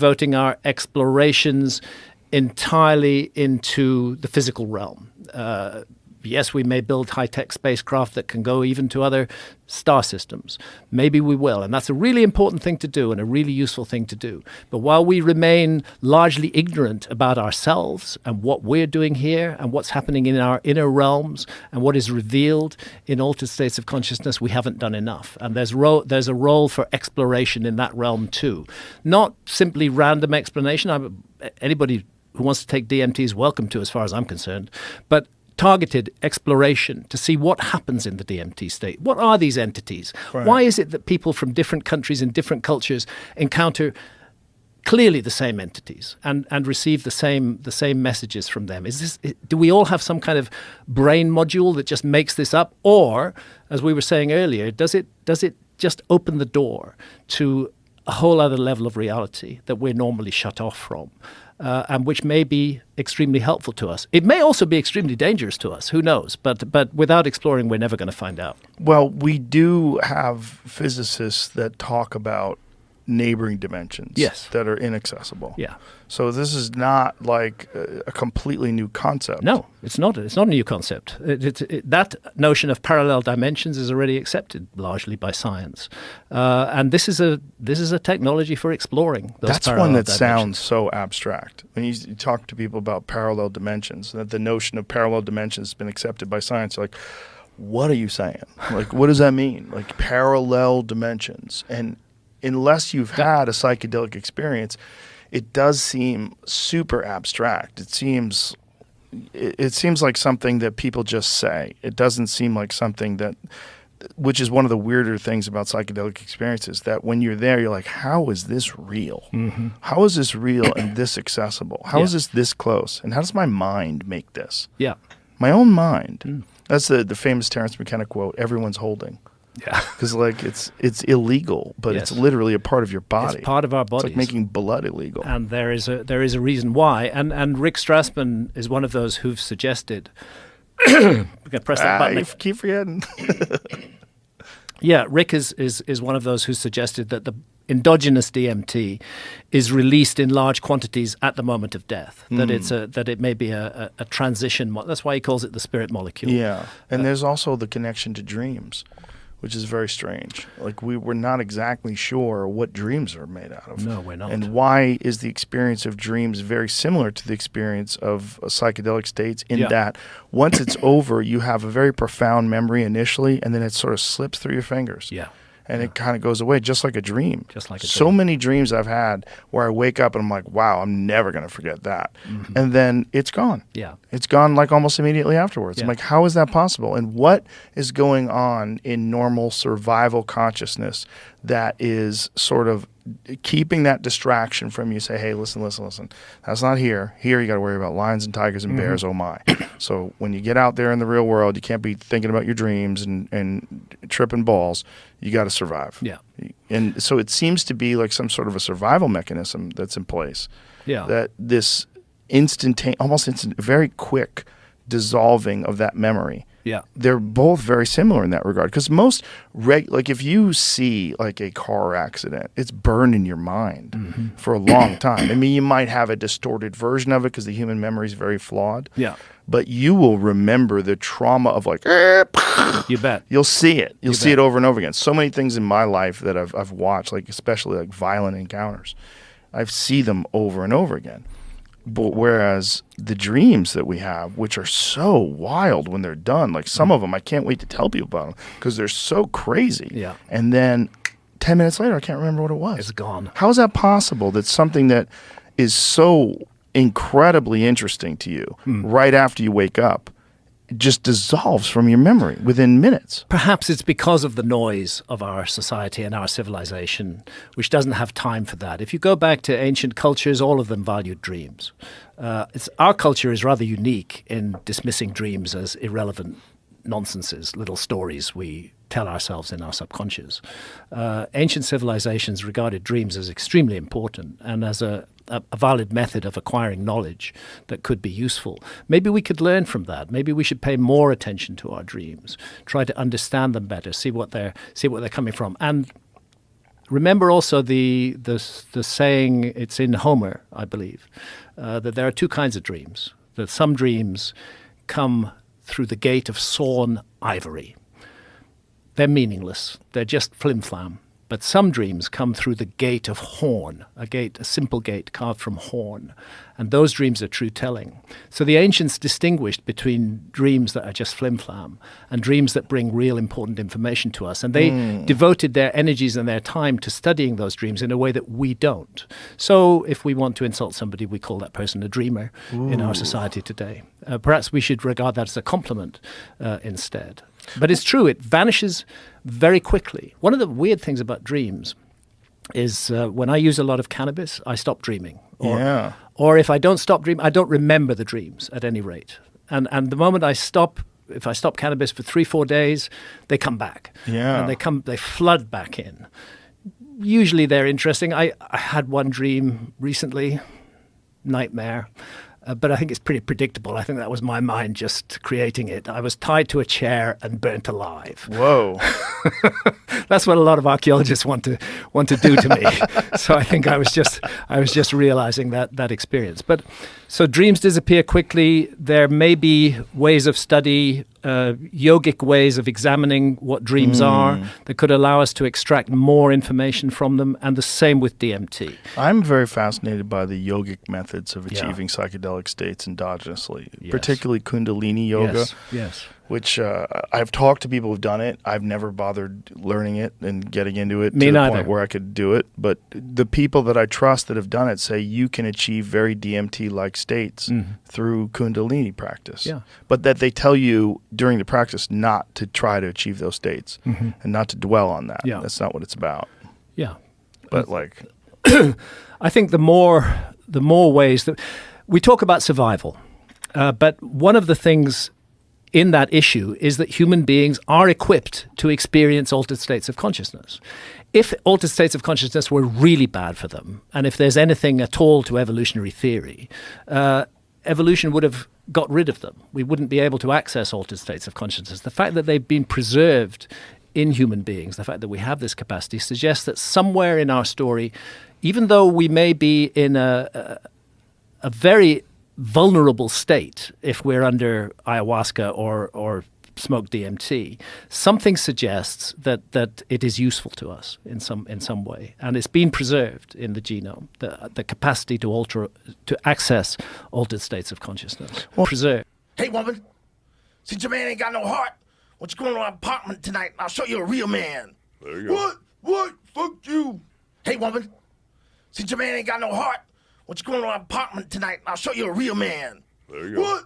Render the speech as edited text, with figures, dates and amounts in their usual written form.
Devoting our explorations entirely into the physical realm. Yes, we may build high-tech spacecraft that can go even to other star systems. Maybe we will, and that's a really important thing to do and a really useful thing to do. But while we remain largely ignorant about ourselves and what we're doing here and what's happening in our inner realms and what is revealed in altered states of consciousness, we haven't done enough. And there's a role for exploration in that realm too. Not simply random explanation. Anybody who wants to take DMT is welcome to, as far as I'm concerned. But targeted exploration to see what happens in the DMT state. What are these entities? Right. Why is it that people from different countries and different cultures encounter clearly the same entities and receive the same messages from them? Do we all have some kind of brain module that just makes this up? Or, as we were saying earlier, does it just open the door to a whole other level of reality that we're normally shut off from? And which may be extremely helpful to us. It may also be extremely dangerous to us. Who knows? But without exploring, we're never going to find out. Well, we do have physicists that talk about neighboring dimensions that are inaccessible. Yeah. So this is not like a completely new concept. No, it's not. It's not a new concept. That notion of parallel dimensions is already accepted largely by science, and this is a technology for exploring those That's parallel one that dimensions. sounds so abstract. When you talk to people about parallel dimensions, that the notion of parallel dimensions has been accepted by science, you're like, what are you saying? Like, what does that mean? Like parallel dimensions. And unless you've had a psychedelic experience, it does seem super abstract. It seems like something that people just say. It doesn't seem like something that, which is one of the weirder things about psychedelic experiences, that when you're there, you're like, how is this real? Mm-hmm. How is this real and this accessible? How is this close? And how does my mind make this? Yeah. My own mind. Mm. That's the famous Terence McKenna quote, everyone's holding. Yeah, because like it's illegal, but it's literally a part of your body. It's part of our bodies. It's like making blood illegal. And there is a reason why. And Rick Strassman is one of those who've suggested. We can press that button. You keep forgetting. Yeah, Rick is one of those who suggested that the endogenous DMT is released in large quantities at the moment of death. That it may be a transition. That's why he calls it the spirit molecule. Yeah, and there's also the connection to dreams, which is very strange. Like we're not exactly sure what dreams are made out of. No, we're not. And why is the experience of dreams very similar to the experience of psychedelic states in that once it's over, you have a very profound memory initially, and then it sort of slips through your fingers. Yeah. And it kind of goes away, just like a dream. Just like a So dream. many dreams I've had where I wake up and I'm like, wow, I'm never going to forget that. Mm-hmm. And then it's gone. Yeah. It's gone like almost immediately afterwards. Yeah. I'm like, how is that possible? And what is going on in normal survival consciousness that is sort of keeping that distraction from you? Say, hey, listen. That's not here. Here you got to worry about lions and tigers and bears, oh my. So when you get out there in the real world, you can't be thinking about your dreams and tripping balls. You got to survive. Yeah. And so it seems to be like some sort of a survival mechanism that's in place. Yeah. That this very quick dissolving of that memory. Yeah. They're both very similar in that regard. Because most, like if you see like a car accident, it's burned in your mind for a long time. I mean, you might have a distorted version of it because the human memory is very flawed. Yeah. But you will remember the trauma of like, you bet. You'll see it. You'll see it over and over again. So many things in my life that I've watched, like especially like violent encounters, I see them over and over again. But whereas the dreams that we have, which are so wild when they're done, like some of them, I can't wait to tell people about them because they're so crazy. Yeah. And then 10 minutes later, I can't remember what it was. It's gone. How is that possible that something that is so incredibly interesting to you right after you wake up just dissolves from your memory within minutes? Perhaps it's because of the noise of our society and our civilization, which doesn't have time for that. If you go back to ancient cultures, all of them valued dreams. Our culture is rather unique in dismissing dreams as irrelevant nonsenses, little stories we tell ourselves in our subconscious. Ancient civilizations regarded dreams as extremely important and as a valid method of acquiring knowledge that could be useful. Maybe we could learn from that. Maybe we should pay more attention to our dreams, try to understand them better, see what they're coming from. And remember also the saying, it's in Homer, I believe, that there are two kinds of dreams. That some dreams come through the gate of sawn ivory. They're meaningless. They're just flim-flam. But some dreams come through the gate of horn, a simple gate carved from horn. And those dreams are true telling. So the ancients distinguished between dreams that are just flim-flam and dreams that bring real important information to us. And they devoted their energies and their time to studying those dreams in a way that we don't. So if we want to insult somebody, we call that person a dreamer in our society today. Perhaps we should regard that as a compliment instead. But it's true, it vanishes very quickly. One of the weird things about dreams is when I use a lot of cannabis, I stop dreaming. Or if I don't stop dreaming, I don't remember the dreams at any rate. And the moment if I stop cannabis for 3-4 days, they come back. Yeah. And they flood back in. Usually they're interesting. I had one dream recently, nightmare. But I think it's pretty predictable. I think that was my mind just creating it. I was tied to a chair and burnt alive. Whoa. That's what a lot of archaeologists want to do to me. So I think I was just realizing that experience. But so dreams disappear quickly. There may be ways of study, yogic ways of examining what dreams are that could allow us to extract more information from them, and the same with DMT. I'm very fascinated by the yogic methods of achieving psychedelic states endogenously, particularly Kundalini yoga. Yes. Which I've talked to people who've done it. I've never bothered learning it and getting into it Me to the neither. point where I could do it. But the people that I trust that have done it say you can achieve very DMT-like states through Kundalini practice. Yeah. But that they tell you during the practice not to try to achieve those states and not to dwell on that. Yeah. That's not what it's about. Yeah. But like, I think the more ways that we talk about survival, but one of the things in that issue is that human beings are equipped to experience altered states of consciousness. If altered states of consciousness were really bad for them, and if there's anything at all to evolutionary theory, evolution would have got rid of them. We wouldn't be able to access altered states of consciousness. The fact that they've been preserved in human beings, the fact that we have this capacity, suggests that somewhere in our story, even though we may be in a very vulnerable state if we're under ayahuasca or smoke DMT, something suggests that it is useful to us in some way, and it's been preserved in the genome, the capacity to access altered states of consciousness. Preserved. Hey, woman, since your man ain't got no heart, why don't you go to my apartment tonight and I'll show you a real man. There you go. What? Fuck you. Hey, woman, since your man ain't got no heart, why don't you go to my apartment tonight and I'll show you a real man. There you go.